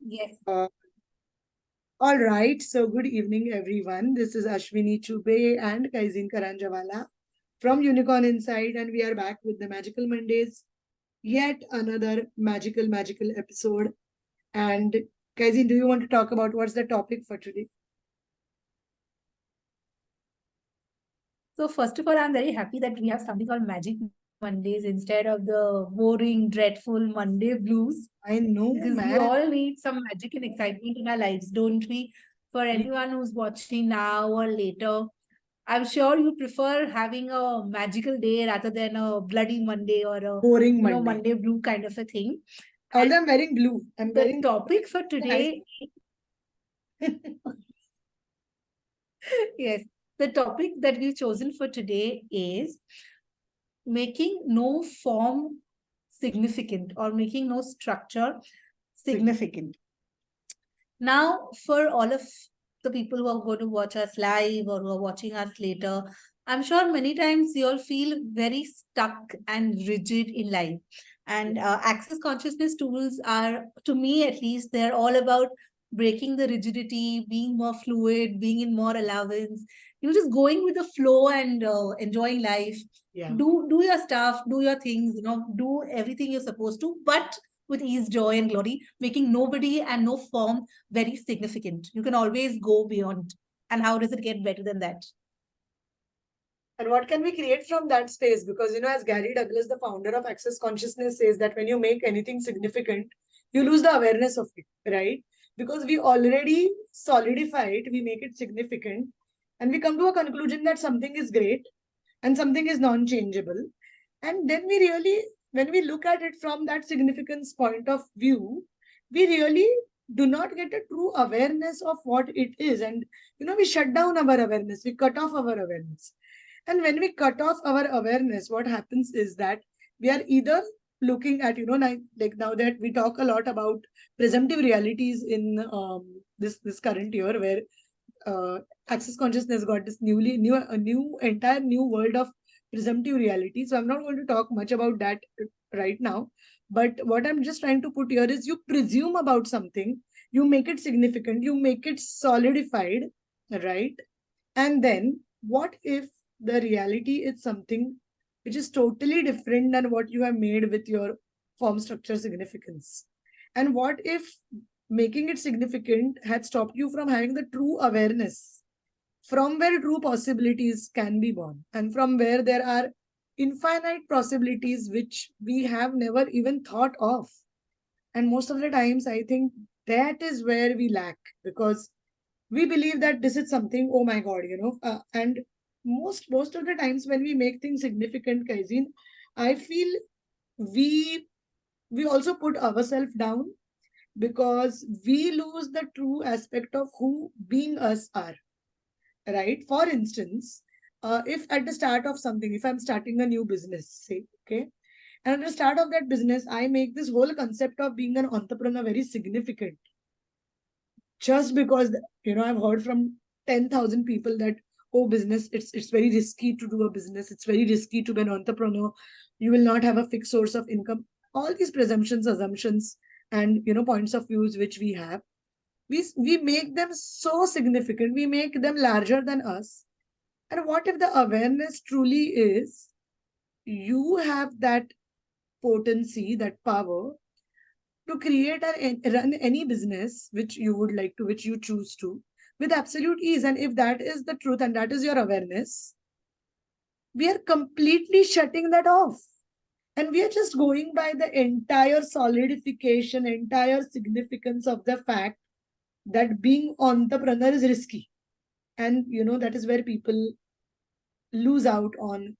Yes. Uh, all right. So, good evening, everyone. This is Ashwini Chube and Kaizin Karanjawala from Unicorn Inside, and we are back with the Magical Mondays. Yet another magical episode. And Kaizin, do you want to talk about what's the topic for today? So first of all, I'm very happy that we have something called Magic Mondays instead of the boring, dreadful Monday blues. I know, Because we man. all need some magic and excitement in our lives, don't we? For anyone who's watching now or later, I'm sure you prefer having a magical day rather than a bloody Monday or a Boring Monday. Monday blue kind of a thing. Although I'm wearing blue. I'm The wearing topic for today, yes, the topic that we've chosen for today is making no form significant or making no structure significant. Now, for all of the people who are going to watch us live or who are watching us later, I'm sure many times you'll feel very stuck and rigid in life. And access consciousness tools are, to me at least, they're all about breaking the rigidity, being more fluid, being in more allowance, just going with the flow and enjoying life. Yeah. Do your stuff, do your things, do everything you're supposed to, but with ease, joy, and glory, making nobody and no form very significant. You can always go beyond. And how does it get better than that? And what can we create from that space? Because, as Gary Douglas, the founder of Access Consciousness, says that when you make anything significant, you lose the awareness of it, right? Because we already solidify it, we make it significant, and we come to a conclusion that something is great and something is non changeable. And then we really, when we look at it from that significance point of view, we really do not get a true awareness of what it is. And, we shut down our awareness, we cut off our awareness. And when we cut off our awareness, what happens is that we are either looking at, like now that we talk a lot about presumptive realities in this current year, where uh, access consciousness got this entire new world of presumptive reality. So I'm not going to talk much about that right now. But what I'm just trying to put here is you presume about something, you make it significant, you make it solidified, right? And then what if the reality is something which is totally different than what you have made with your form structure significance? And what if making it significant had stopped you from having the true awareness from where true possibilities can be born and from where there are infinite possibilities which we have never even thought of? And most of the times, I think that is where we lack, because we believe that this is something, oh my god, and most of the times when we make things significant, Kaizin, I feel we we also put ourselves down, because we lose the true aspect of who being us are, right? For instance, if at the start of something, if I'm starting a new business, say, okay, and at the start of that business I make this whole concept of being an entrepreneur very significant, just because I've heard from 10,000 people that, oh, business, it's very risky to do a business, it's very risky to be an entrepreneur, you will not have a fixed source of income. All these presumptions, assumptions, and points of views which we have, we make them so significant, we make them larger than us. And what if the awareness truly is you have that potency, that power to create and run any business which you would like to, which you choose to, with absolute ease? And if that is the truth and that is your awareness, we are completely shutting that off. And we are just going by the entire solidification, entire significance of the fact that being entrepreneur is risky. And that is where people lose out on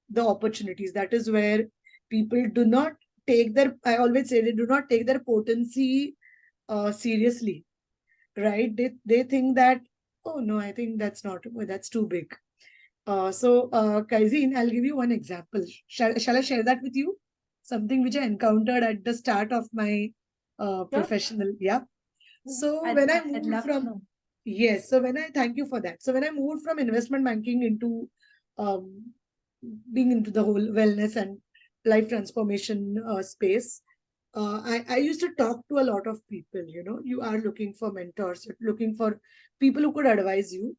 the opportunities. That is where people do not take their, I always say, they do not take their potency seriously, right? They think that, oh no, I think that's too big. Kaizin, I'll give you one example. Shall I share that with you? Something which I encountered at the start of my Sure. professional, yeah. So I'd, when I I'd moved love to from, know. yes, so when I, thank you for that. So when I moved from investment banking into being into the whole wellness and life transformation space, I used to talk to a lot of people, you are looking for mentors, looking for people who could advise you.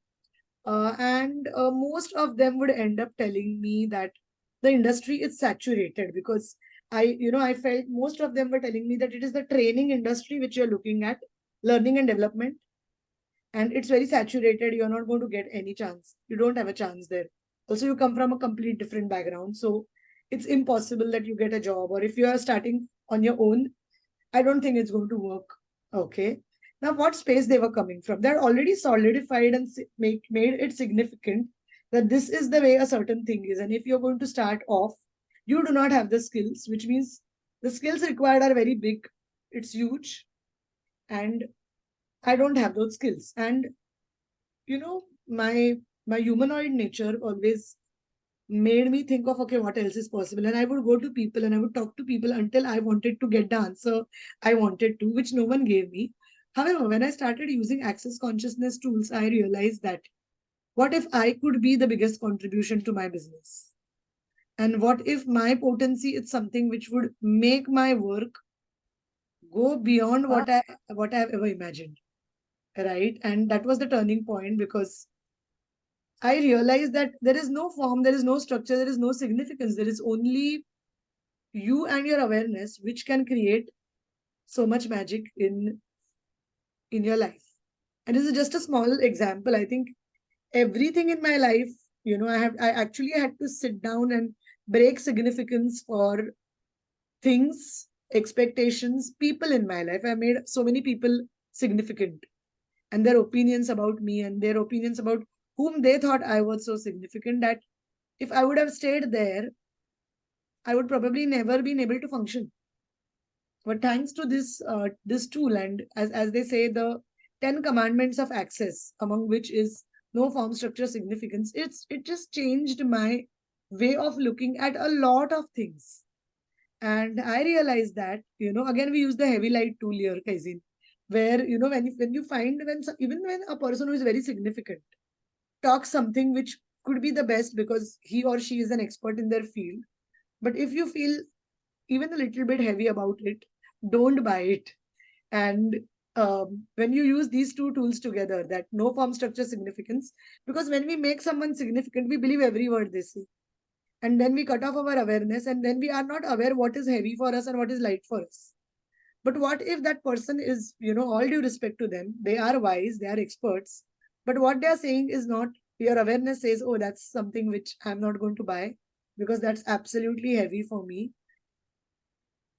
And most of them would end up telling me that the industry is saturated because I felt most of them were telling me that it is the training industry which you're looking at, learning and development, and it's very saturated. You're not going to get any chance. You don't have a chance there. Also, you come from a complete different background. So it's impossible that you get a job. Or if you are starting on your own, I don't think it's going to work. Okay. Now, what space they were coming from? They're already solidified and made it significant that this is the way a certain thing is. And if you're going to start off, you do not have the skills, which means the skills required are very big. It's huge. And I don't have those skills. And my humanoid nature always made me think of, okay, what else is possible? And I would go to people and I would talk to people until I wanted to get the answer I wanted to, which no one gave me. However, when I started using access consciousness tools, I realized that what if I could be the biggest contribution to my business? And what if my potency is something which would make my work go beyond Wow. what I've ever imagined? Right. And that was the turning point, because I realized that there is no form, there is no structure, there is no significance. There is only you and your awareness, which can create so much magic in your life. And this is just a small example. I think everything in my life, I actually had to sit down and break significance for things, expectations, people in my life. I made so many people significant, and their opinions about me and their opinions about whom they thought I was so significant that if I would have stayed there, I would probably never been able to function. But thanks to this tool, and as they say, the 10 commandments of access, among which is no form, structure, significance, it just changed my way of looking at a lot of things. And I realized that, again, we use the heavy light tool here, Kaizen, where, when you find, even when a person who is very significant talks something which could be the best because he or she is an expert in their field, but if you feel even a little bit heavy about it, don't buy it. And when you use these two tools together, that no form, structure, significance, because when we make someone significant, we believe every word they say. And then we cut off our awareness, and then we are not aware what is heavy for us and what is light for us. But what if that person is, all due respect to them, they are wise, they are experts, but what they are saying is not, your awareness says, oh, that's something which I'm not going to buy because that's absolutely heavy for me.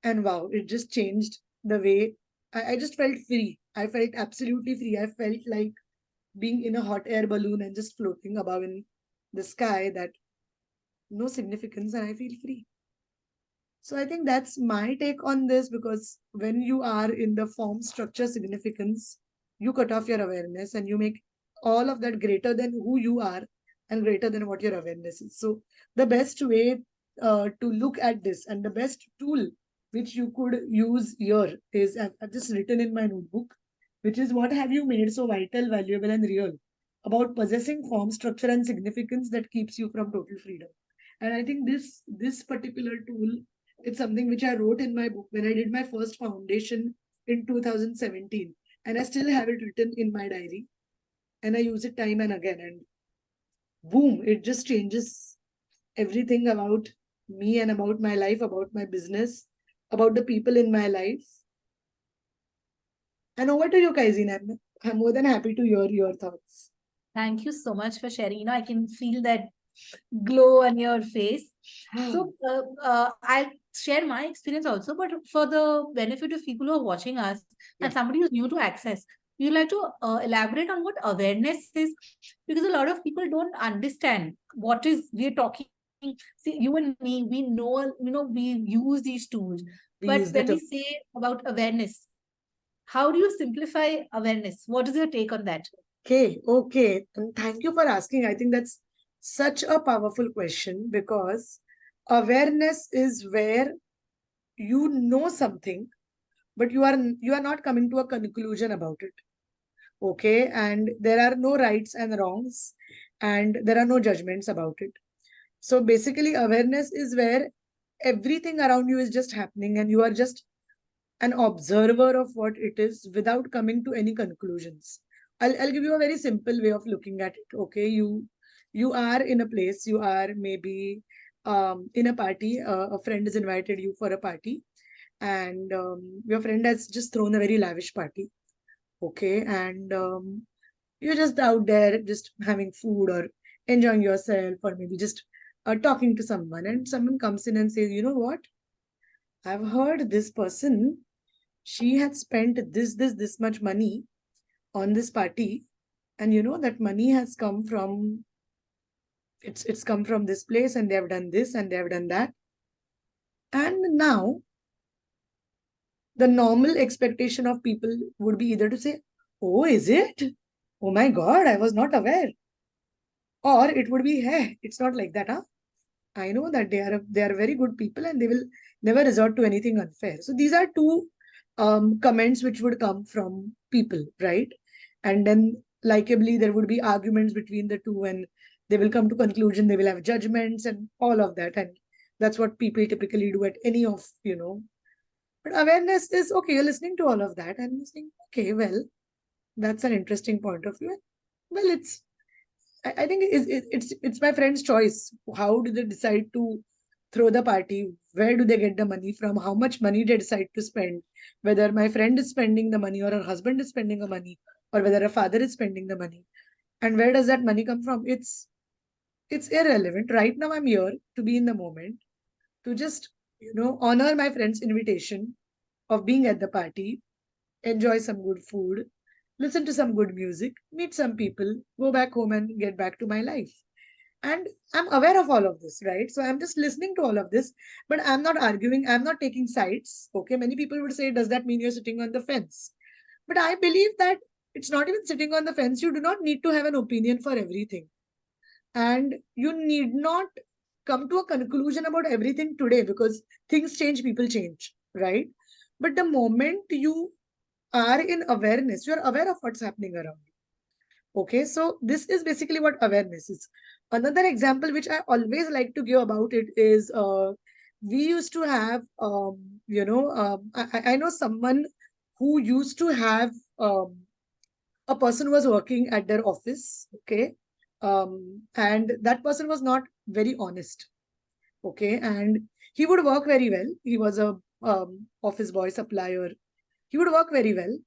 And wow, it just changed the way I just felt free. I felt absolutely free. I felt like being in a hot air balloon and just floating above in the sky, that no significance, and I feel free. So I think that's my take on this, because when you are in the form, structure, significance, you cut off your awareness and you make all of that greater than who you are and greater than what your awareness is. So the best way to look at this, and the best tool which you could use here is, I've just written in my notebook, which is, what have you made so vital, valuable, and real about possessing form, structure, and significance that keeps you from total freedom. And I think this particular tool, it's something which I wrote in my book when I did my first foundation in 2017. And I still have it written in my diary. And I use it time and again. And boom, it just changes everything about me and about my life, about my business, about the people in my life. And over to you, Kaizin. I'm more than happy to hear your thoughts. Thank you so much for sharing. I can feel that glow on your face. So I'll share my experience also, but for the benefit of people who are watching us Yeah. and somebody who's new to access, you like to elaborate on what awareness is, because a lot of people don't understand what is we're talking. See, you and me, we know, we use these tools, We but use the when we term. say about awareness, how do you simplify awareness? What is your take on that? Okay. And thank you for asking. I think that's such a powerful question, because awareness is where you know something, but you are not coming to a conclusion about it. Okay. And there are no rights and wrongs, and there are no judgments about it. So basically, awareness is where everything around you is just happening, and you are just an observer of what it is without coming to any conclusions. I'll give you a very simple way of looking at it. Okay, you are in a place, you are maybe in a party, a friend has invited you for a party, and your friend has just thrown a very lavish party. Okay, and you're just out there just having food or enjoying yourself, or maybe just talking to someone, and someone comes in and says, you know what, I've heard this person, she had spent this much money on this party, and you know that money has come from, it's come from this place, and they have done this and they have done that. And now the normal expectation of people would be either to say, oh, is it, oh my god, I was not aware, or it would be, hey, it's not like that, huh? I know that they are very good people and they will never resort to anything unfair. So these are two comments which would come from people, right? And then likably there would be arguments between the two, and they will come to conclusion, they will have judgments and all of that. And that's what people typically do at any of, but awareness is okay, you're listening to all of that and you're saying, okay, well, that's an interesting point of view. Well, I think it's my friend's choice. How do they decide to throw the party? Where do they get the money from? How much money they decide to spend? Whether my friend is spending the money, or her husband is spending the money, or whether a father is spending the money, and where does that money come from? It's irrelevant. Right now, I'm here to be in the moment, to just honor my friend's invitation of being at the party, enjoy some good food, listen to some good music, meet some people, go back home and get back to my life. And I'm aware of all of this, right? So I'm just listening to all of this, but I'm not arguing, I'm not taking sides. Okay, many people would say, does that mean you're sitting on the fence? But I believe that it's not even sitting on the fence. You do not need to have an opinion for everything. And you need not come to a conclusion about everything today, because things change, people change, right? But the moment you are in awareness, you're aware of what's happening around you. Okay, so this is basically what awareness is. Another example which I always like to give about it is, we used to have, I know someone who used to have a person who was working at their office, okay, and that person was not very honest, okay, and he would work very well. He was a office boy supplier. He would work very well.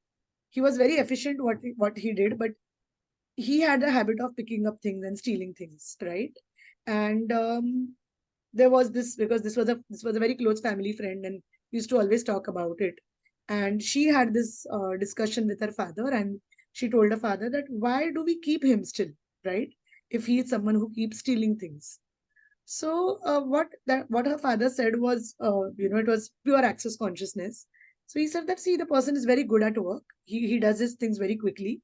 He was very efficient what he did, but he had a habit of picking up things and stealing things, right? And there was this, because this was a very close family friend, and used to always talk about it. And she had this discussion with her father, and she told her father that why do we keep him still, right? If he is someone who keeps stealing things. So what her father said was, it was pure access consciousness. So he said that, see, the person is very good at work. He does his things very quickly.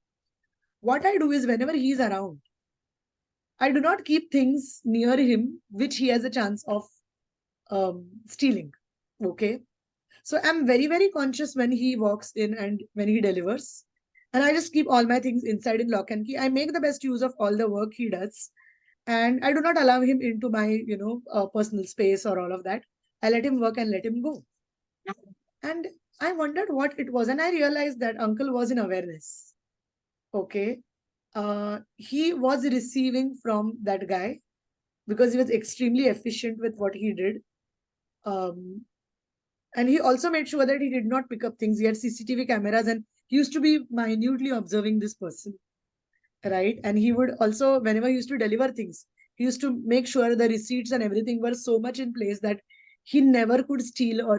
What I do is, whenever he's around, I do not keep things near him which he has a chance of stealing. Okay. So I'm very, very conscious when he walks in and when he delivers. And I just keep all my things inside in lock and key. I make the best use of all the work he does. And I do not allow him into my, personal space or all of that. I let him work and let him go. And I wondered what it was. And I realized that uncle was in awareness. Okay. He was receiving from that guy because he was extremely efficient with what he did. And he also made sure that he did not pick up things. He had CCTV cameras, and he used to be minutely observing this person, right? And he would also, whenever he used to deliver things, he used to make sure the receipts and everything were so much in place that he never could steal.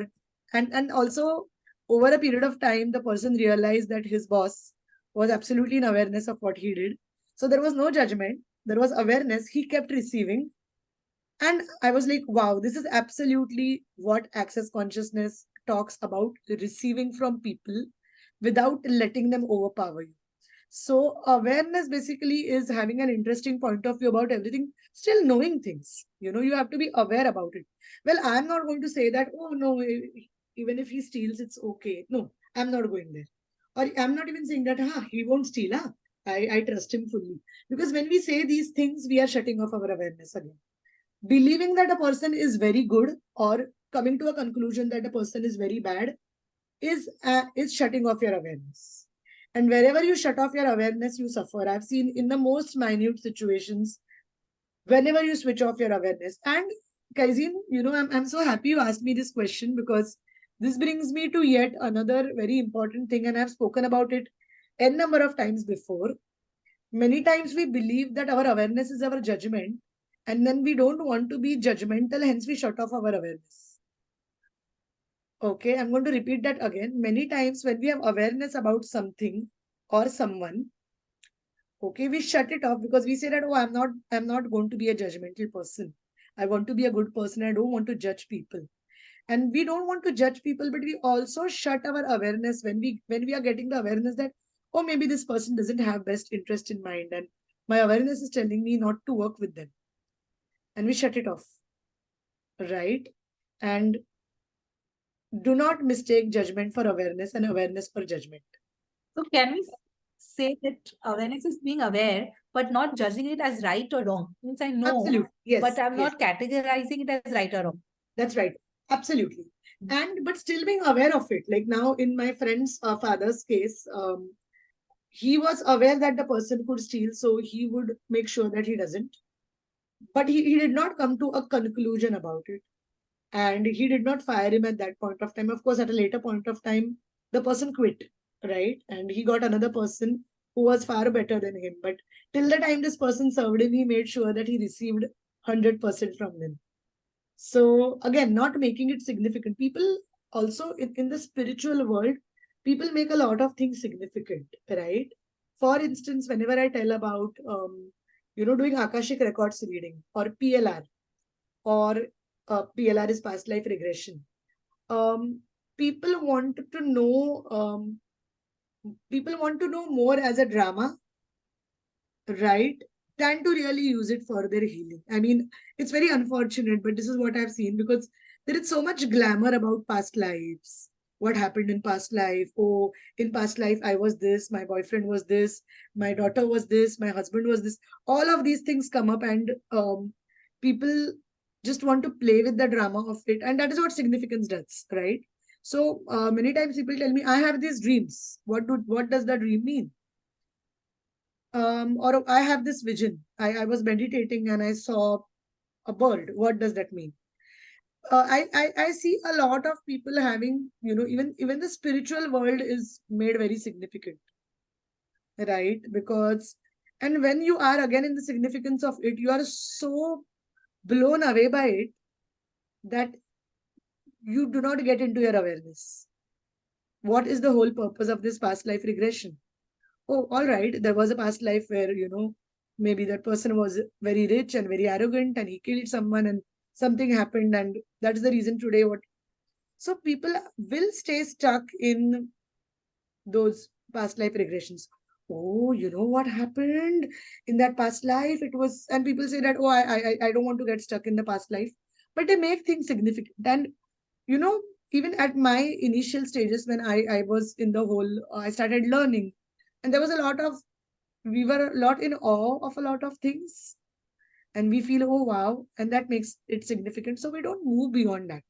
And also, over a period of time, the person realized that his boss was absolutely in awareness of what he did. So there was no judgment, there was awareness. He kept receiving. And I was like, wow, this is absolutely what access consciousness talks about, receiving from people without letting them overpower you. So awareness basically is having an interesting point of view about everything, still knowing things. You have to be aware about it. Well, I'm not going to say that, oh no, even if he steals, it's okay. No, I'm not going there. Or I'm not even saying that, he won't steal. I trust him fully. Because when we say these things, we are shutting off our awareness again. Believing that a person is very good, or coming to a conclusion that a person is very bad, is shutting off your awareness. And wherever you shut off your awareness, you suffer. I've seen in the most minute situations, whenever you switch off your awareness. And Kaizin, I'm so happy you asked me this question, because this brings me to yet another very important thing, and I've spoken about it n number of times before. Many times we believe that our awareness is our judgment, and then we don't want to be judgmental, hence we shut off our awareness. Okay, I'm going to repeat that again. Many times when we have awareness about something or someone, okay, we shut it off because we say that, oh, I'm not going to be a judgmental person. I want to be a good person. I don't want to judge people. And we don't want to judge people, but we also shut our awareness when we are getting the awareness that, oh, maybe this person doesn't have best interest in mind, and my awareness is telling me not to work with them, and we shut it off, right? And do not mistake judgment for awareness and awareness for judgment. So can we say that awareness is being aware, but not judging it as right or wrong? Means I know, Absolutely, yes, but I'm yes. not categorizing it as right or wrong. That's right. Absolutely. And but still being aware of it. Like now in my friend's father's case, he was aware that the person could steal, so he would make sure that he doesn't. But he did not come to a conclusion about it. And he did not fire him at that point of time. Of course, at a later point of time, the person quit, right? And he got another person who was far better than him. But till the time this person served him, he made sure that he received 100% from them. So again, not making it significant. People also in the spiritual world, people make a lot of things significant, right? For instance, whenever I tell about doing Akashic records reading or PLR, or PLR is past life regression. Um, people want to know more as a drama, right? Than to really use it for their healing. I mean, it's very unfortunate, but this is what I've seen, because there is so much glamour about past lives. What happened in past life? Oh, in past life, I was this, my boyfriend was this, my daughter was this, my husband was this. All of these things come up, and people just want to play with the drama of it. And that is what significance does, right? So many times people tell me, I have these dreams. What does the dream mean? Or I have this vision. I was meditating and I saw a bird. What does that mean? I see a lot of people having, even the spiritual world is made very significant, right? Because, and when you are again in the significance of it, you are so blown away by it that you do not get into your awareness. What is the whole purpose of this past life regression? Oh, all right, there was a past life where, maybe that person was very rich and very arrogant and he killed someone and something happened, and that's the reason today what. So people will stay stuck in those past life regressions. Oh, you know what happened in that past life? It was, and people say that, oh, I don't want to get stuck in the past life, but they make things significant. And, you know, even at my initial stages when I was in the whole, I started learning, and there was a lot of, we were a lot in awe of a lot of things, and we feel, oh wow, and that makes it significant, so we don't move beyond that.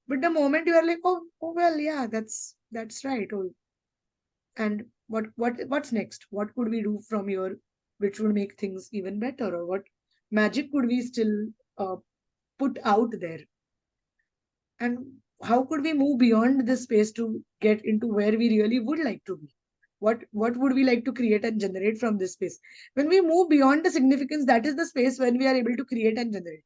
But the moment you are like, oh well, yeah, that's right. Oh, and what's next? What could we do from here which would make things even better? Or what magic could we still put out there? And how could we move beyond this space to get into where we really would like to be? What would we like to create and generate from this space? When we move beyond the significance, that is the space when we are able to create and generate.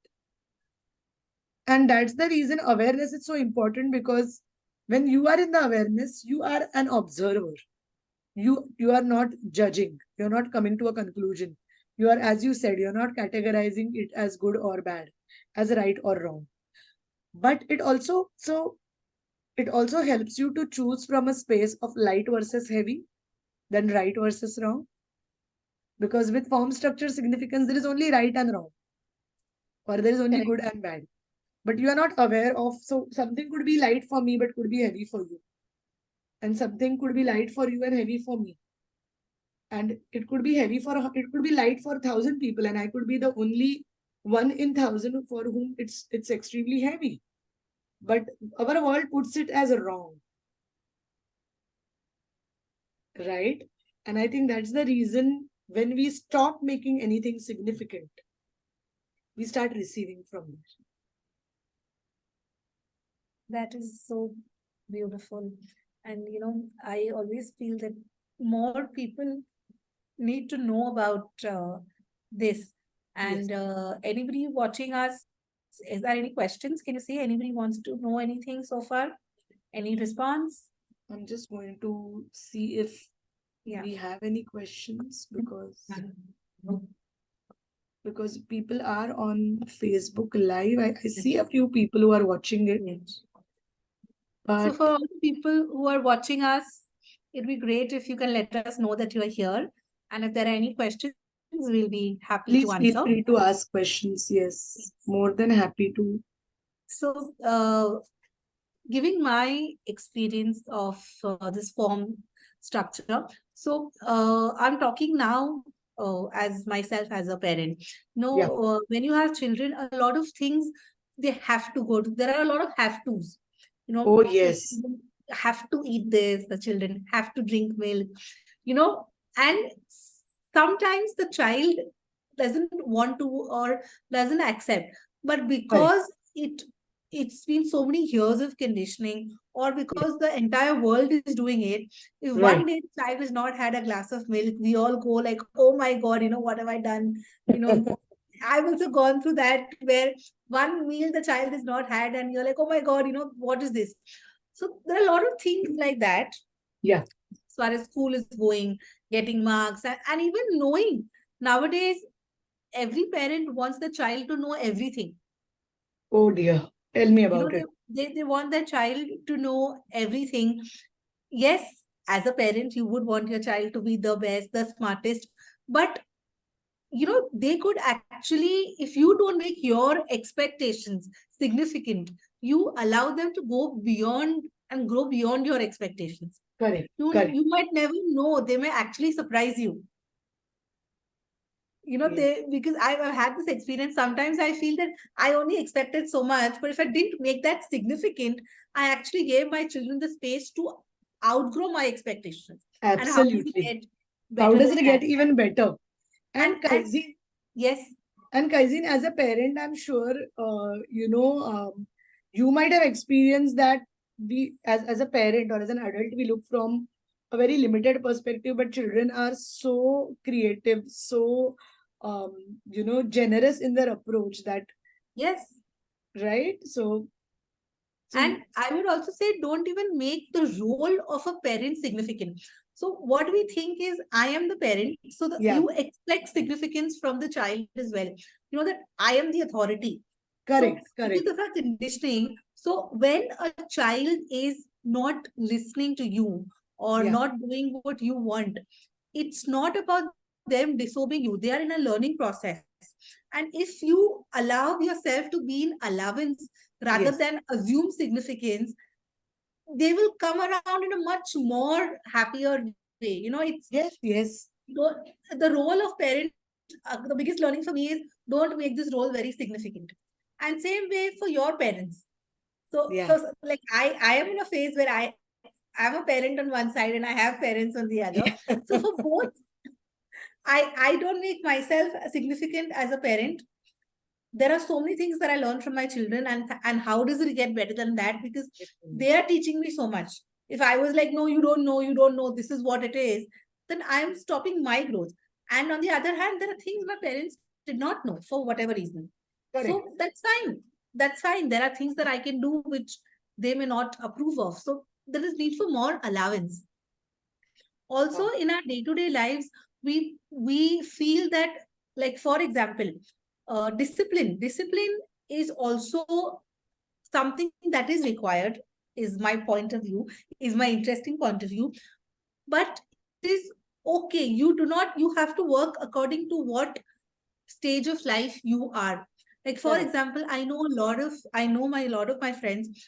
And that's the reason awareness is so important, because when you are in the awareness, you are an observer. You are not judging, you're not coming to a conclusion. You are, as you said, you're not categorizing it as good or bad, as right or wrong. But it also helps you to choose from a space of light versus heavy, then right versus wrong. Because with form, structure, significance, there is only right and wrong, or there is only Correct. good and bad. But you are not aware of, so something could be light for me but could be heavy for you, and something could be light for you and heavy for me, and it could be it could be light for 1,000 people, and I could be the only one in 1,000 for whom it's extremely heavy. But our world puts it as a wrong. right? And I think that's the reason when we stop making anything significant, we start receiving from there. That is so beautiful. And I always feel that more people need to know about this. Yes. And anybody watching us, is there any questions? Can you see anybody wants to know anything so far? Any response? I'm just going to see if Yeah. we have any questions because people are on Facebook Live. I see a few people who are watching it, Yes. So but for all the people who are watching us, it'd be great if you can let us know that you are here. And if there are any questions, we'll be happy to please feel answer. free to ask questions. Yes, more than happy to. So, giving my experience of this form structure. So, I'm talking now as myself as a parent. Yeah. When you have children, a lot of things they have to go to. There are a lot of have tos. Oh, The yes. children have to eat this. The children have to drink milk. And sometimes the child doesn't want to or doesn't accept, but because it's been so many years of conditioning, or because the entire world is doing it, if Right. one day the child has not had a glass of milk, we all go like, oh my god, what have I done? I've also gone through that, where one meal the child has not had and you're like, oh my god, what is this? So there are a lot of things like that. Yeah. As far as school is going, getting marks, and even knowing. Nowadays, every parent wants the child to know everything. Oh dear. Tell me about it. They want their child to know everything. Yes, as a parent, you would want your child to be the best, the smartest, but they could actually, if you don't make your expectations significant, you allow them to go beyond and grow beyond your expectations. Correct. You might never know, they may actually surprise you. Because I've had this experience. Sometimes I feel that I only expected so much, but if I didn't make that significant, I actually gave my children the space to outgrow my expectations. Absolutely. And How does it get even better? And And Kaizin, yes, and Kaizin, as a parent, I'm sure you might have experienced that we, as a parent or as an adult, we look from a very limited perspective, but children are so creative, so generous in their approach that, yes. right? So And I would also say, don't even make the role of a parent significant. So what we think is, I am the parent, so yeah, you expect significance from the child as well. That I am the authority. correct, So because of our conditioning, so when a child is not listening to you or Yeah. not doing what you want, it's not about them disobeying you. They are in a learning process. And if you allow yourself to be in allowance rather Yes. than assume significance, they will come around in a much more happier way. It's Yes. the role of parent. The biggest learning for me is, don't make this role very significant. And same way for your parents. Yeah. So like I am in a phase where I'm a parent on one side and I have parents on the other. So for both, I don't make myself significant as a parent. There are so many things that I learn from my children, and how does it get better than that? Because they are teaching me so much. If I was like, no, you don't know, this is what it is, then I'm stopping my growth. And on the other hand, there are things my parents did not know for whatever reason. Correct. So that's fine. That's fine. There are things that I can do which they may not approve of. So there is need for more allowance. Also, in our day-to-day lives, we feel that, like, for example, discipline is also something that is required, is my point of view, is my interesting point of view. But it is okay, you have to work according to what stage of life you are. Like, for example, I know a lot of my friends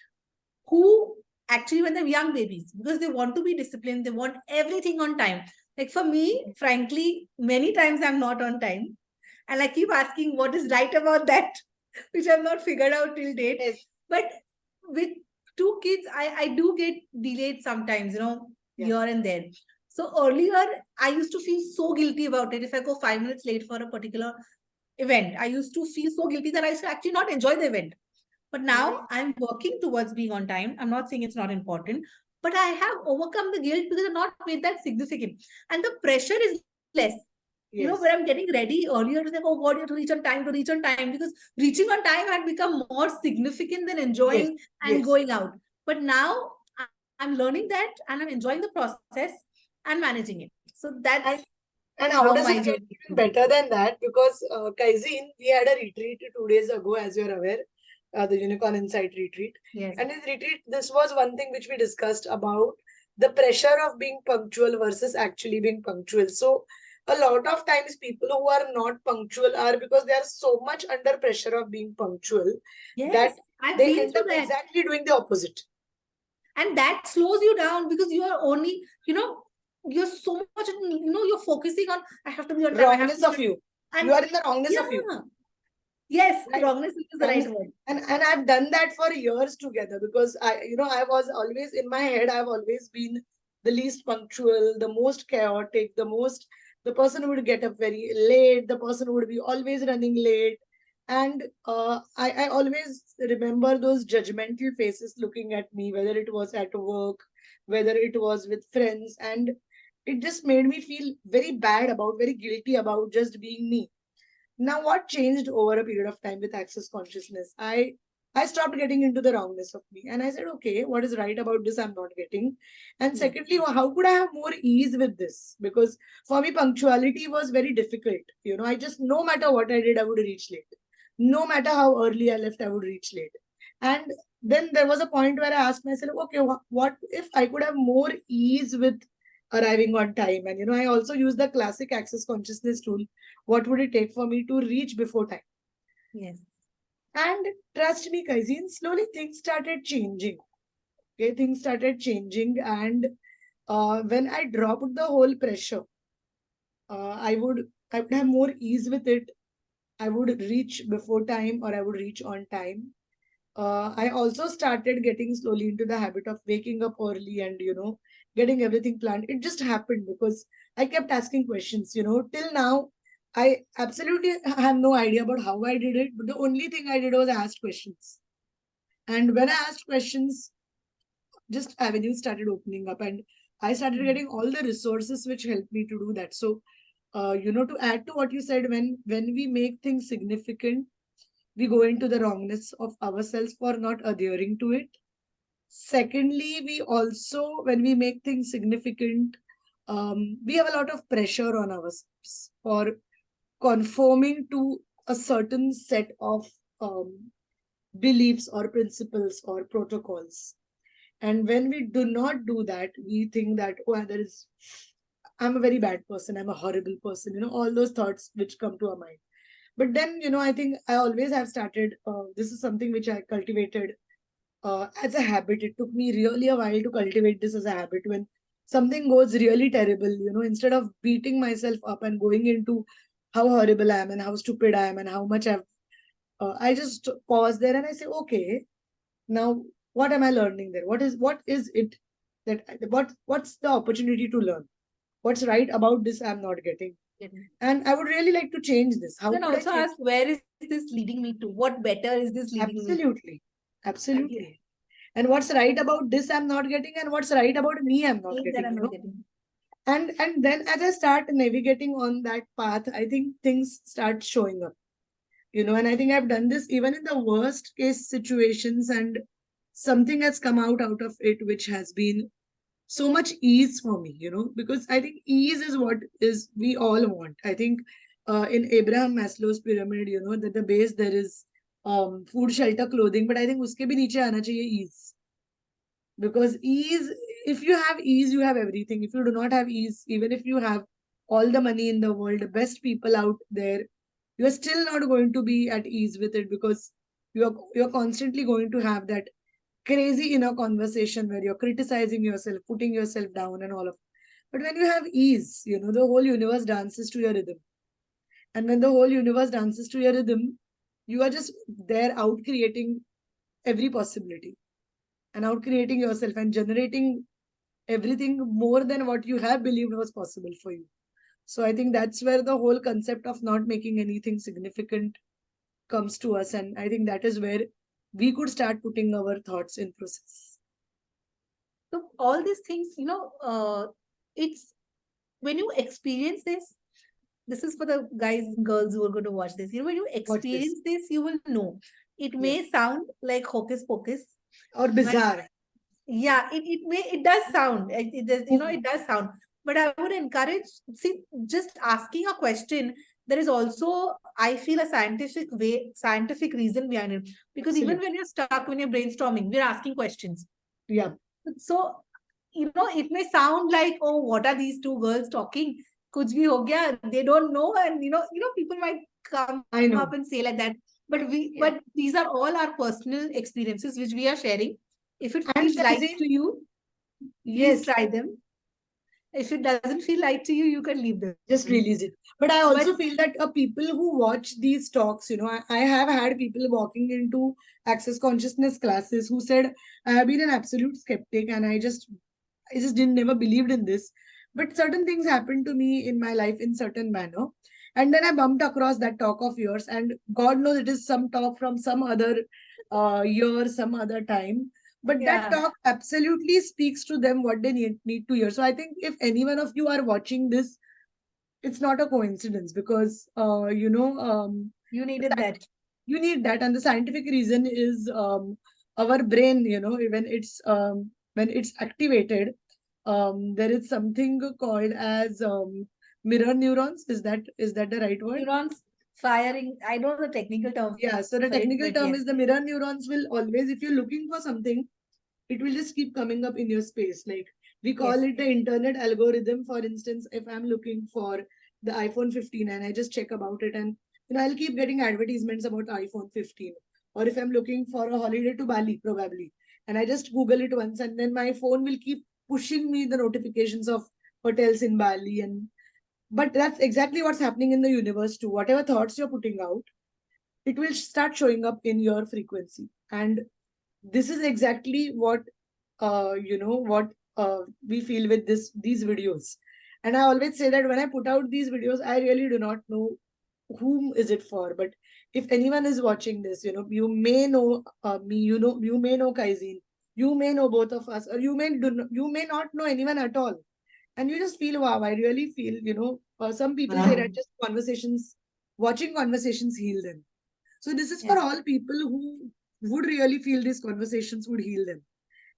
who actually, when they're young babies, because they want to be disciplined, they want everything on time. Like for me, frankly, many times I'm not on time. And I keep asking what is right about that, which I've not figured out till date. But with two kids, I do get delayed sometimes, here and there. So earlier, I used to feel so guilty about it. If I go 5 minutes late for a particular event, I used to feel so guilty that I used to actually not enjoy the event. But now I'm working towards being on time. I'm not saying it's not important, but I have overcome the guilt because I've not made that significant. And the pressure is less. You know, Yes. when I'm getting ready earlier, it's like, oh God, you have to reach on time, to reach on time, because reaching on time had become more significant than Yes. enjoying and Yes. going out. But now I'm learning that and I'm enjoying the process and managing it. So that's And and how how does my it get journey even better than that? Because Kaizin, we had a retreat 2 days ago, as you're aware, the Unicorn Insight retreat. Yes. And in retreat, this was one thing which we discussed about the pressure of being punctual versus actually being punctual. So a lot of times people who are not punctual are because they are so much under pressure of being punctual Yes. that I've they been end through up that. exactly doing the opposite. And that slows you down because you are only, you're so much, you're focusing on, I have to be on time, I have to Wrongness be of on, you. You and are in the wrongness of you. yeah, yes, Right. wrongness is the right word. And I've done that for years together because I was always in my head, I've always been the least punctual, the most chaotic, the person who would get up very late, the person who would be always running late. And I always remember those judgmental faces looking at me, whether it was at work, whether it was with friends, and it just made me feel very bad about, very guilty about just being me. Now, what changed over a period of time with access consciousness? I stopped getting into the wrongness of me, and I said, okay, what is right about this? I'm not getting. And Yes. secondly, how could I have more ease with this? Because for me, punctuality was very difficult. I just, no matter what I did, I would reach late. No matter how early I left, I would reach late. And then there was a point where I asked myself, okay, what if I could have more ease with arriving on time? And I also use the classic access consciousness tool. What would it take for me to reach before time? Yes. And trust me, Kaizin, slowly things started changing. Okay, things started changing. And when I dropped the whole pressure, I would have more ease with it. I would reach before time or I would reach on time. I also started getting slowly into the habit of waking up early and, getting everything planned. It just happened because I kept asking questions, till now. I absolutely have no idea about how I did it, but the only thing I did was ask questions. And when I asked questions, just avenues started opening up and I started getting all the resources which helped me to do that. So, to add to what you said, when we make things significant, we go into the wrongness of ourselves for not adhering to it. Secondly, we also, when we make things significant, we have a lot of pressure on ourselves for conforming to a certain set of beliefs or principles or protocols. And when we do not do that, we think that, oh, I'm a very bad person, I'm a horrible person, all those thoughts which come to our mind. But then, I think I always have started, this is something which I cultivated as a habit. It took me really a while to cultivate this as a habit. When something goes really terrible, instead of beating myself up and going into how horrible I am and how stupid I am and how much I just pause there and I say, okay, now what am I learning there? What is it that what's the opportunity to learn? What's right about this I'm not getting? And I would really like to change this. How You can could I also change? ask, where is this leading me to? What better is this leading me to? Absolutely. Exactly. Absolutely. And what's right about this I'm not getting, and what's right about me I'm not Things that getting, I'm not getting. And then as I start navigating on that path, I think things start showing up. And I think I've done this even in the worst case situations, and something has come out of it which has been so much ease for me, because I think ease is what is we all want. I think in Abraham Maslow's pyramid, that the base there is food, shelter, clothing, but I think uske bhi niche aana chahiye ease. Because ease, if you have ease, you have everything. If you do not have ease, even if you have all the money in the world, the best people out there, you're still not going to be at ease with it, because you're constantly going to have that crazy inner conversation where you're criticizing yourself, putting yourself down and all of. But when you have ease, the whole universe dances to your rhythm. And when the whole universe dances to your rhythm, you are just there out creating every possibility and out creating yourself and generating everything more than what you have believed was possible for you. So I think that's where the whole concept of not making anything significant comes to us. And I think that is where we could start putting our thoughts in process. So all these things, it's when you experience this is for the guys and girls who are going to watch this. When you experience this, you will know. It may sound like hocus pocus or bizarre. Yeah, it does sound. It does, it does sound. But I would encourage, see, just asking a question. There is also, I feel, a scientific reason behind it. Because even when you're stuck, when you're brainstorming, we're asking questions. Yeah. So, it may sound like, oh, what are these two girls talking? Kuch bhi ho gaya. They don't know, and people might come up and say like that. But but these are all our personal experiences which we are sharing. If it feels right to you, please try them. If it doesn't feel right to you, you can leave them. Just release it. But I also feel that people who watch these talks, I have had people walking into access consciousness classes who said, I have been an absolute skeptic and I just didn't never believed in this. But certain things happened to me in my life in certain manner. And then I bumped across that talk of yours, and God knows it is some talk from some other year, some other time. But that talk absolutely speaks to them what they need to hear. So I think if any one of you are watching this, it's not a coincidence, because you needed that. You need that, and the scientific reason is our brain. When it's activated, there is something called as mirror neurons. Is that the right word? Neurons firing. I don't know the technical term. Yeah, so the technical term is the mirror neurons will always, if you're looking for something, it will just keep coming up in your space. Like we call it the internet algorithm. For instance, if I'm looking for the iPhone 15 and I just check about it, and I'll keep getting advertisements about iPhone 15. Or if I'm looking for a holiday to Bali, probably, and I just Google it once, and then my phone will keep pushing me the notifications of hotels in Bali. But that's exactly what's happening in the universe too. Whatever thoughts you're putting out, it will start showing up in your frequency. And this is exactly what we feel with these videos. And I always say that when I put out these videos, I really do not know whom is it for. But if anyone is watching this, you may know me, you may know Kaizin, you may know both of us, or you may not know anyone at all. And you just feel, wow, I really feel, some people say that just watching conversations heal them. So this is for all people who would really feel these conversations would heal them.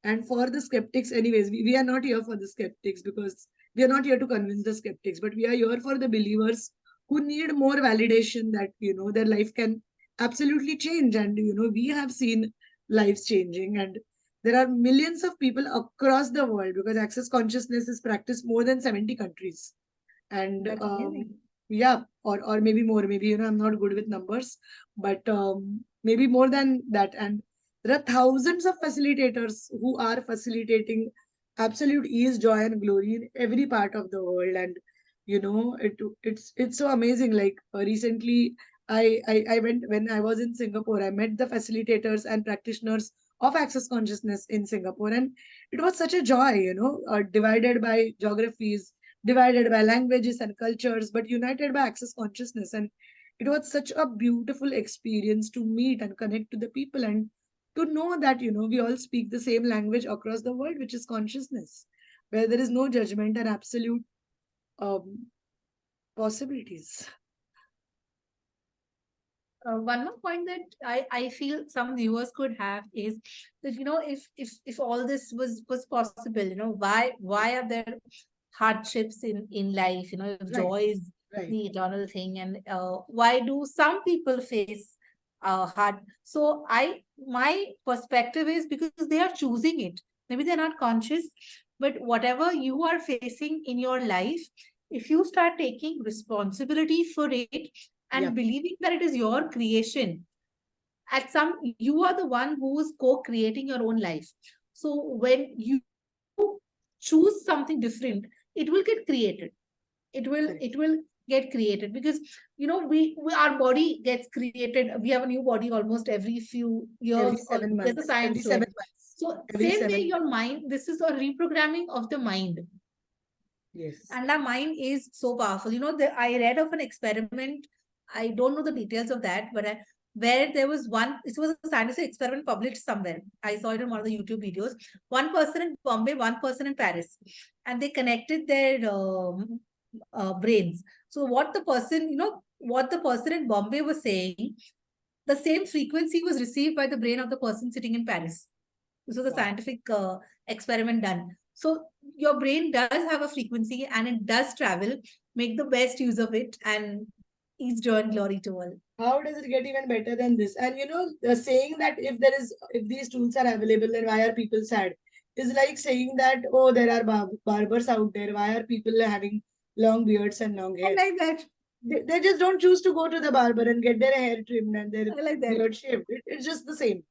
And for the skeptics, anyways, we are not here for the skeptics, because we are not here to convince the skeptics, but we are here for the believers who need more validation that, their life can absolutely change. And, we have seen lives changing, and there are millions of people across the world, because access consciousness is practiced more than 70 countries. And yeah, or maybe more, maybe, I'm not good with numbers, but maybe more than that. And there are thousands of facilitators who are facilitating absolute ease, joy, and glory in every part of the world. And it's so amazing. Like recently, I went, when I was in Singapore, I met the facilitators and practitioners of access consciousness in Singapore, and it was such a joy. Divided by geographies, divided by languages and cultures, but united by access consciousness. And it was such a beautiful experience to meet and connect to the people, and to know that, we all speak the same language across the world, which is consciousness, where there is no judgment and absolute possibilities. One more point that I feel some viewers could have is that, if all this was possible, why are there hardships in life, if joy is the eternal thing, and why do some people face hard? So my perspective is because they are choosing it. Maybe they're not conscious, but whatever you are facing in your life, if you start taking responsibility for it and believing that it is your creation, you are the one who is co-creating your own life. So when you choose something different, it will get created. It will get created, because we our body gets created. We have a new body almost every few years. Every 7 months. There's a science to it. So Every same way 7. your mind, this is a reprogramming of the mind. Yes. And our mind is so powerful. I read of an experiment. I don't know the details of that, but where there was it was a scientific experiment published somewhere. I saw it in one of the YouTube videos. One person in Bombay, one person in Paris, and they connected their brains. So what the person in Bombay was saying, the same frequency was received by the brain of the person sitting in Paris. This was a Wow. scientific experiment done. So your brain does have a frequency and it does travel. Make the best use of it, and each joy and glory to all. How does it get even better than this? And the saying that if these tools are available, then why are people sad? Is like saying that, oh, there are barbers out there. Why are people having long beards and long I hair? like that. They just don't choose to go to the barber and get their hair trimmed and their I like that. beard shaved. It's just the same.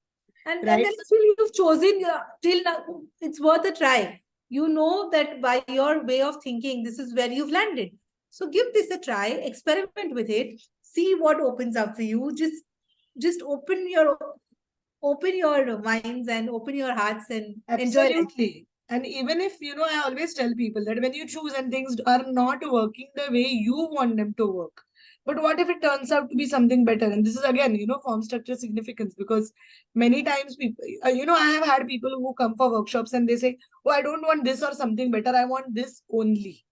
And Right. then still you've chosen till now, it's worth a try. You know that by your way of thinking, this is where you've landed. So give this a try, experiment with it, see what opens up for you. Just open your minds and open your hearts and enjoy life. Absolutely. And even if, I always tell people that when you choose and things are not working the way you want them to work, but what if it turns out to be something better? And this is again, form structure significance, because many times people, I have had people who come for workshops and they say, oh, I don't want this or something better. I want this only.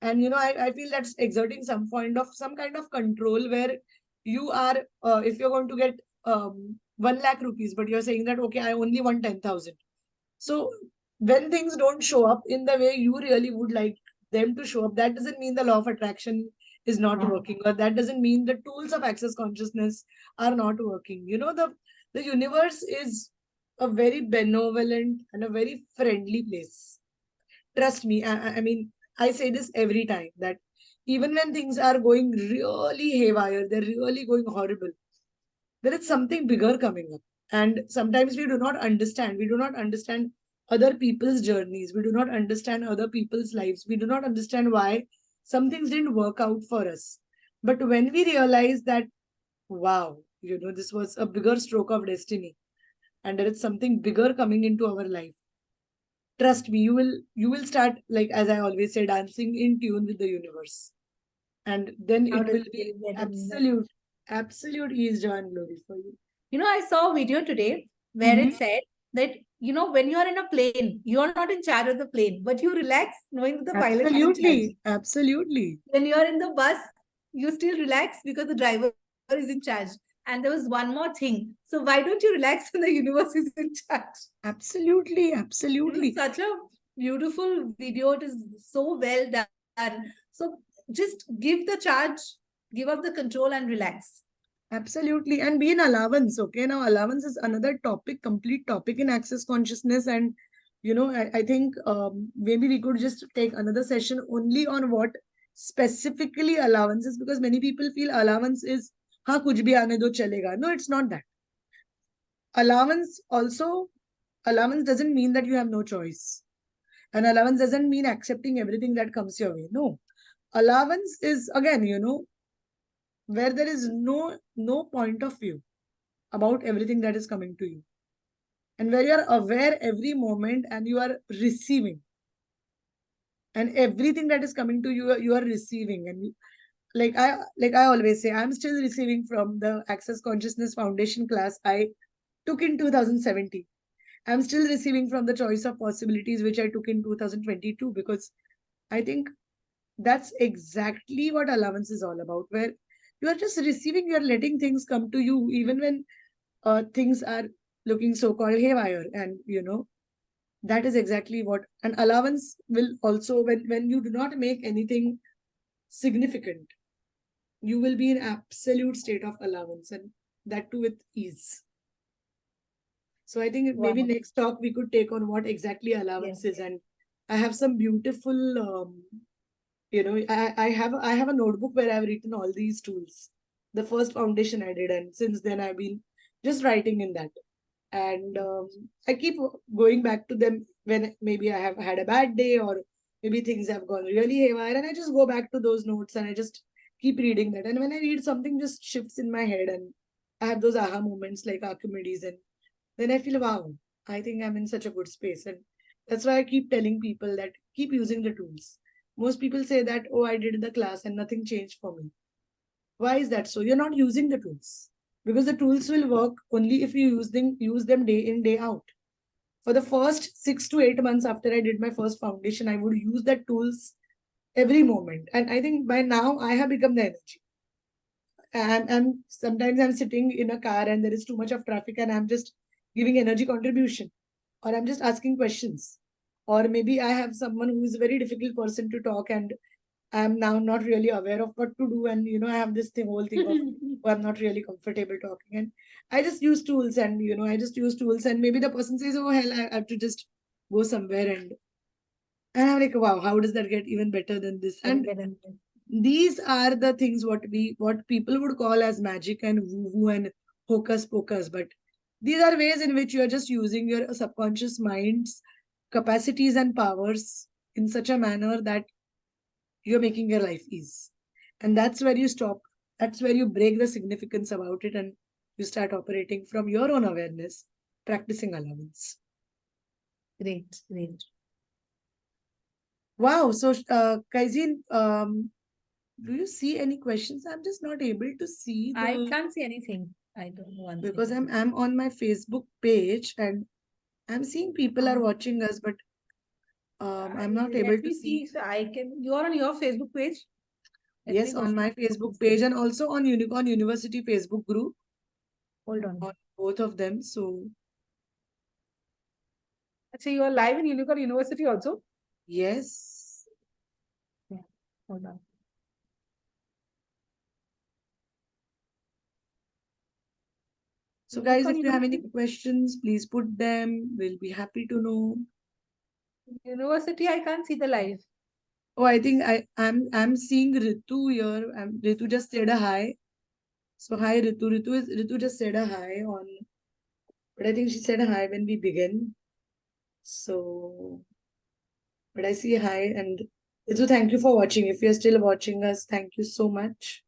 And, I feel that's exerting some kind of control where you are, if you're going to get 1 lakh rupees, but you're saying that, okay, I only want 10,000. So when things don't show up in the way you really would like them to show up, that doesn't mean the law of attraction is not working, or that doesn't mean the tools of access consciousness are not working. The universe is a very benevolent and a very friendly place. Trust me. I mean, I say this every time that even when things are going really haywire, they're really going horrible, there is something bigger coming up. And sometimes we do not understand. We do not understand other people's journeys. We do not understand other people's lives. We do not understand why some things didn't work out for us. But when we realize that, wow, this was a bigger stroke of destiny and there is something bigger coming into our life, trust me, you will start, like as I always say, dancing in tune with the universe. And then How it does will it be feel better than that? absolute ease, joy, and glory for you. I saw a video today where it said that, when you're in a plane, you're not in charge of the plane, but you relax knowing that the pilot is in charge. Absolutely. Absolutely. When you're in the bus, you still relax because the driver is in charge. And there was one more thing. So why don't you relax when the universe is in charge? Absolutely. It Absolutely. was such a beautiful video. It is so well done. So just give the charge, give up the control and relax. Absolutely. And be in allowance. Okay. Now, allowance is another topic, complete topic in access consciousness. And, I think maybe we could just take another session only on what specifically allowance is, because many people feel allowance is, ha, kuch bhi aane do chalega. No, it's not that. Allowance doesn't mean that you have no choice. And allowance doesn't mean accepting everything that comes your way. No. Allowance is, again, where there is no point of view about everything that is coming to you, and where you are aware every moment and you are receiving, and everything that is coming to you, you are receiving. And like I always say, I'm still receiving from the Access Consciousness Foundation class I took in 2017. I'm still receiving from the Choice of Possibilities which I took in 2022, because I think that's exactly what allowance is all about, where you are just receiving, you are letting things come to you even when things are looking so-called haywire. And that is exactly what an allowance will also, when you do not make anything significant, you will be in absolute state of allowance, and that too with ease. So I think maybe next talk we could take on what exactly allowance is. And I have some beautiful I have a notebook where I've written all these tools. The first foundation I did, and since then I've been just writing in that. And I keep going back to them when maybe I have had a bad day, or maybe things have gone really haywire, and I just go back to those notes and I just keep reading that. And when I read, something just shifts in my head, and I have those aha moments like Archimedes, and then I feel, wow, I think I'm in such a good space. And that's why I keep telling people that keep using the tools. Most people say that, oh, I did the class and nothing changed for me. Why is that so? You're not using the tools because the tools will work only if you use them day in, day out. For the first 6 to 8 months after I did my first foundation, I would use the tools every moment. And I think by now I have become the energy. And sometimes I'm sitting in a car and there is too much of traffic and I'm just giving energy contribution, or I'm just asking questions, or maybe I have someone who is a very difficult person to talk and I'm now not really aware of what to do, and I have this whole thing of oh, I'm not really comfortable talking, and I just use tools, and I just use tools, and maybe the person says, oh hell, I have to just go somewhere, and I'm like, wow, how does that get even better than this? And these are the things what people would call as magic and woo-woo and hocus pocus, but these are ways in which you are just using your subconscious mind's capacities and powers in such a manner that you're making your life easy. And that's where you stop. That's where you break the significance about it and you start operating from your own awareness, practicing allowance. Great, great. Wow. So, Kaizin, do you see any questions? I'm just not able to see the. I can't see anything. I don't know. Because I'm on my Facebook page and I'm seeing people are watching us, but I'm not able to see. So I can. You are on your Facebook page. Yes, on my Facebook page and also on Unicorn University Facebook group. Hold on. Both of them. So. So you are live in Unicorn University also? Yes. Yeah. Hold on. So guys, if you have any questions, please put them. We'll be happy to know. University, I can't see the live. Oh, I think I'm seeing Ritu here. Ritu just said a hi. So hi Ritu. Ritu just said a hi on, but I think she said a hi when we begin. So, but I see a hi, and Ritu, thank you for watching. If you're still watching us, thank you so much.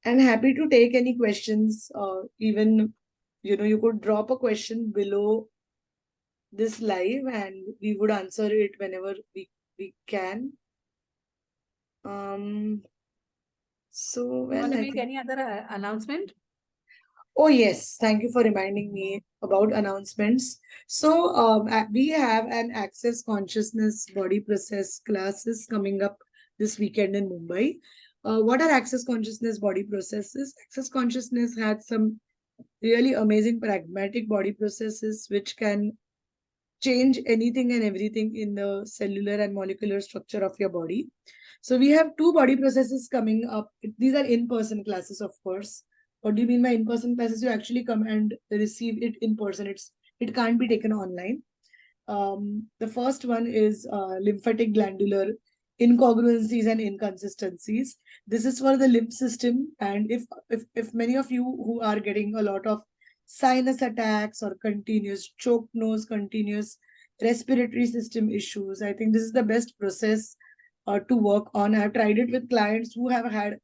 And happy to take any questions. Even you could drop a question below this live and we would answer it whenever we can. So well, want to make any other announcement? Oh yes, thank you for reminding me about announcements. So we have an Access Consciousness Body Process classes coming up this weekend in Mumbai. What are Access Consciousness Body Processes? Access Consciousness had some really amazing pragmatic body processes which can change anything and everything in the cellular and molecular structure of your body. So we have 2 body processes coming up. These are in-person classes, of course. What do you mean by in-person classes? You actually come and receive it in person. It can't be taken online. The first one is lymphatic glandular incongruencies and inconsistencies. This is for the lymph system, and if many of you who are getting a lot of sinus attacks or continuous choked nose, continuous respiratory system issues, I think this is the best process to work on. I've tried it with clients who have had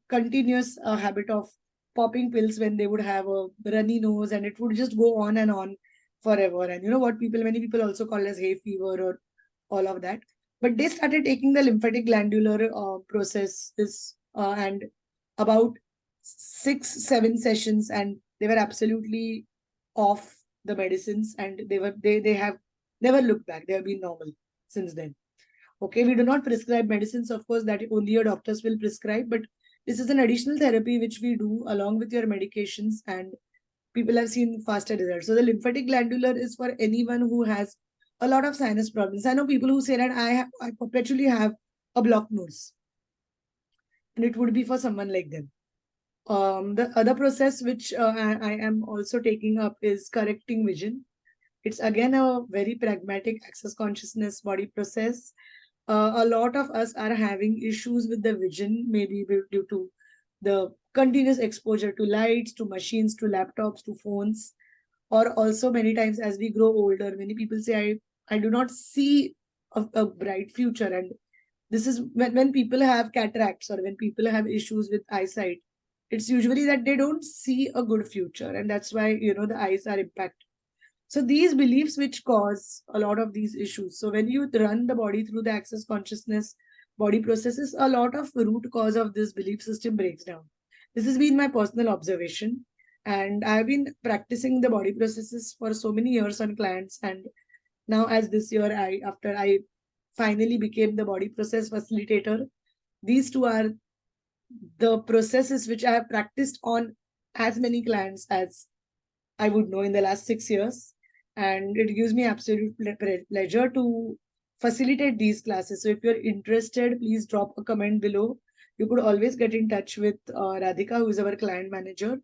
continuous habit of popping pills when they would have a runny nose, and it would just go on and on forever. And what many people also call as hay fever or all of that. But they started taking the lymphatic glandular processes and about 6-7 sessions, and they were absolutely off the medicines, and they have never looked back. They have been normal since then. Okay, we do not prescribe medicines, of course, that only your doctors will prescribe, but this is an additional therapy which we do along with your medications, and people have seen faster results. So the lymphatic glandular is for anyone who has a lot of sinus problems. I know people who say that I perpetually have a blocked nose, and it would be for someone like them. The other process which I am also taking up is correcting vision. It's again a very pragmatic access consciousness body process. A lot of us are having issues with the vision, maybe due to the continuous exposure to lights, to machines, to laptops, to phones, or also many times as we grow older, many people say, I do not see a bright future. And this is when people have cataracts or when people have issues with eyesight. it's usually that they don't see a good future, and that's why, the eyes are impacted. So these beliefs which cause a lot of these issues. So when you run the body through the access consciousness body processes, a lot of root cause of this belief system breaks down. This has been my personal observation, and I've been practicing the body processes for so many years on clients. And now, as this year, after I finally became the body process facilitator, these two are the processes which I have practiced on as many clients as I would know in the last 6 years. And it gives me absolute pleasure to facilitate these classes. So if you're interested, please drop a comment below. You could always get in touch with Radhika, who is our client manager,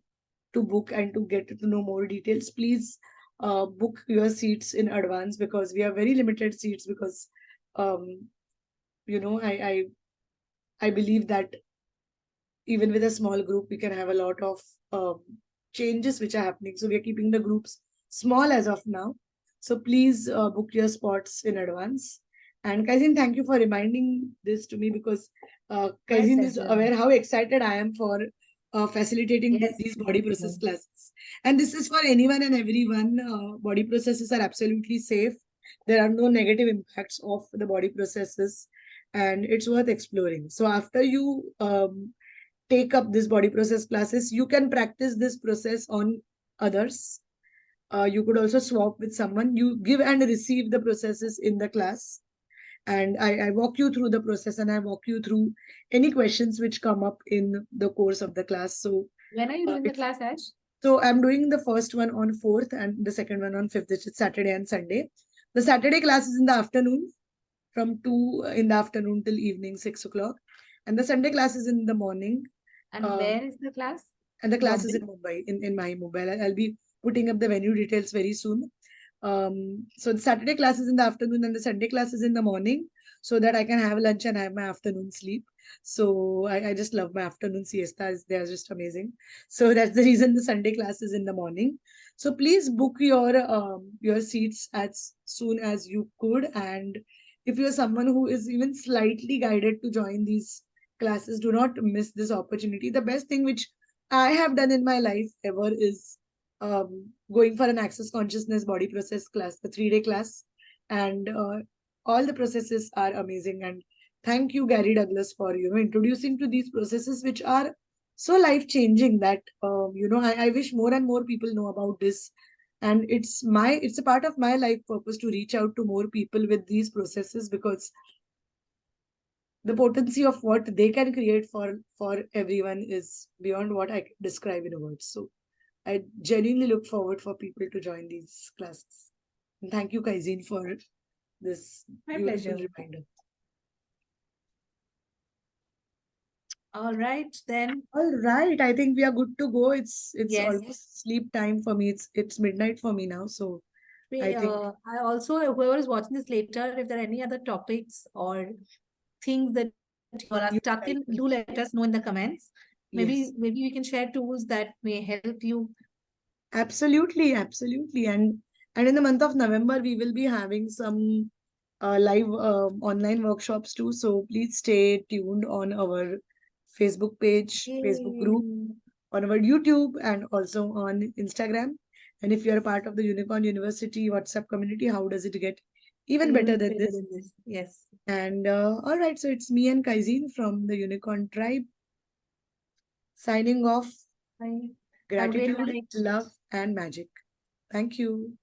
to book and to get to know more details. Please book your seats in advance, because we have very limited seats, because um, I believe that even with a small group, we can have a lot of changes which are happening. So we are keeping the groups small as of now. So please book your spots in advance. And Kaizin, thank you for reminding this to me, because Kaizin is pleasure. aware how excited I am for facilitating Yes, these body process yes. classes. And this is for anyone and everyone. Body processes are absolutely safe. There are no negative impacts of the body processes, and it's worth exploring. So after you take up this body process classes, you can practice this process on others. You could also swap with someone. You give and receive the processes in the class. And I walk you through the process, and I walk you through any questions which come up in the course of the class. So When are you doing the class, Ash? so I'm doing the first one on 4th and the second one on 5th, which is Saturday and Sunday. The Saturday class is in the afternoon, from 2 in the afternoon till evening 6 o'clock. And the Sunday class is in the morning. And where is the class? And the class is Mumbai? in Mumbai, in my mobile. I'll be putting up the venue details very soon. So the Saturday class is in the afternoon and the Sunday class is in the morning, so that I can have lunch and have my afternoon sleep. So I just love my afternoon siestas. They are just amazing. So that's the reason the Sunday class is in the morning. So please book your seats as soon as you could. And if you're someone who is even slightly guided to join these classes, do not miss this opportunity. The best thing which I have done in my life ever is going for an access consciousness body process class, the 3-day class. And all the processes are amazing. And thank you, Gary Douglas, for introducing to these processes, which are so life changing that I wish more and more people know about this. And it's a part of my life purpose to reach out to more people with these processes, because the potency of what they can create for everyone is beyond what I can describe in words. So I genuinely look forward for people to join these classes. And thank you, Kaizin, for this My beautiful pleasure. reminder. All right, then. All right, I think we are good to go. It's Yes. almost sleep time for me. It's midnight for me now. So I think I also, whoever is watching this later, if there are any other topics or things that you are you stuck in, like do let us know in the comments. yes, Maybe we can share tools that may help you. absolutely, absolutely. And in the month of November, we will be having some live online workshops too. So please stay tuned on our Facebook page, Facebook group, Yay. on our YouTube, and also on Instagram. And if you're a part of the Unicorn University WhatsApp community, how does it get even better Even than better this? than this. Yes. And all right, so it's me and Kaizin from the Unicorn Tribe signing off. Bye. Have a great Gratitude, night. love, and magic. Thank you.